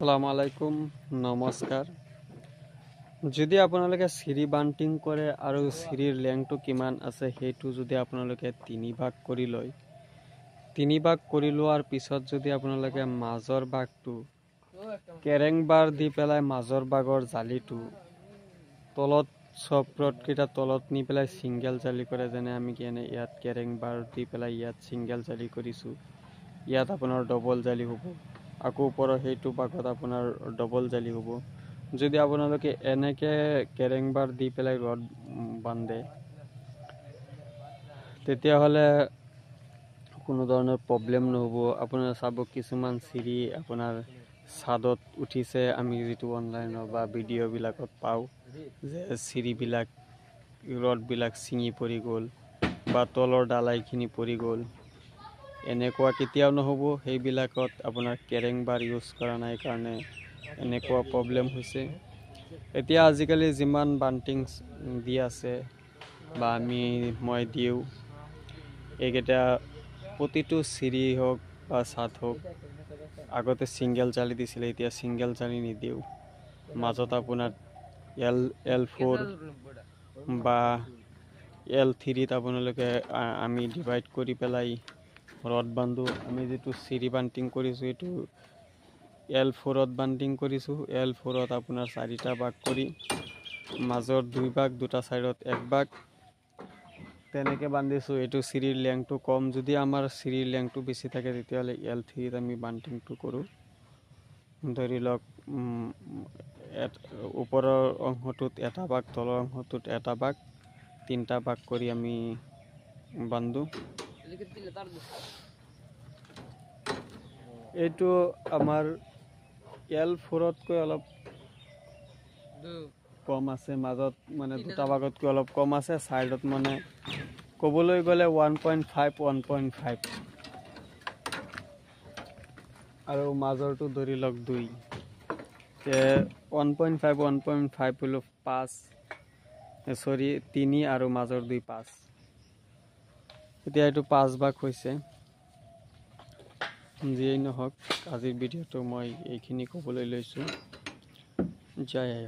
আসসালামু আলাইকুম নমস্কাৰ যদি আপোনালোকে সিৰি বান্টিং কৰে আৰু সিৰিৰ লেংথটো কিমান আছে হেতু যদি আপোনালোকে তিনি ভাগ কৰি লয় তিনি ভাগ কৰি লোৱাৰ পিছত যদি আপোনালোকে মাজৰ ভাগটো কেৰেং বাৰ দি পেলাই মাজৰ ভাগৰ জালিটো তলত সপ্ৰত কিটা তলত নি পেলাই সিঙ্গেল জালি কৰে যেনে আমি কেনে ইয়াত কেৰেং বাৰ দি পেলাই ইয়াত সিঙ্গেল জালি কৰিছো ইয়াত আপোনাৰ ডবল জালি হ'ব আকৌ ওপৰৰ হেতু ভাগত আপোনাৰ ডবল জালি হ'ব যদি আপোনালোকে এনেকে কেৰেং বাৰ দি পেলাই ৰড বান্ধে তেতিয়া হলে কোনো ধৰণৰ প্ৰবলেম নহব আপোনাৰ চাব কিছুমান সিৰি আপোনাৰ সাদত উঠিছে আমি যেটো অনলাইন বা ভিডিও বিলাকত পাও যে সিৰি বিলাক ৰড বিলাক ছিঙি পৰি গল বা তলৰ ডালাইখিনি পৰি গল এনেকুৱা কেতিয়াও নহব সেইবিলাকত আপোনাৰ কেৰেং বাৰ ইউজ কৰা নাই কাৰণে এনেকুৱা প্ৰবলেম হৈছে এতিয়া আজিকালি যিমান বান্টিং দি আছে বা মই দিও এইকেইটা প্ৰতিটো সিৰি হোক বা সাত হোক আগতে সিঙ্গেল জালি দিছিলে এতিয়া সিঙ্গেল জালি নিদিও মাজত আপোনাৰ L4 বা L3 ত আপোনালোকে আমি ডিভাইড কৰি পেলাই ৰড বান্ধো আমি যেটো সিৰি বান্টিং কৰিছো এটো L4 ত বান্টিং কৰিছো L4 ত আপোনাৰ চাৰিটা ভাগ কৰি মাজৰ দুই ভাগ দুটা সাইডত এক ভাগ তেনেকে বান্ধিছো এটো সিৰিৰ লেংথটো কম যদি আমাৰ সিৰিৰ লেংথটো বেছি থাকে তেতিয়ালে L3 ত আমি বান্টিংটো কৰো ধৰি লওক ওপৰৰ অংশটোত এটা ভাগ তলৰ অংশটোত এটা ভাগ তিনটা ভাগ কৰি আমি বান্ধো এইটো আমাৰ L4 তকৈ অলপ কম আছে মাজত মানে দুটা ভাগতকৈ অলপ কম আছে সাইডত মানে কবলৈ গলে 1.5 আৰু মাজৰটো ধৰি লওক 2 তে 1.5 হলো 5 সৰি 3 আৰু মাজৰ 2 5 এতিয়া এটো 5 ভাগ হৈছে যিয়েই নহওক আজিৰ ভিডিওটো মই এইখিনি ক'বলৈ লৈছো জয় আই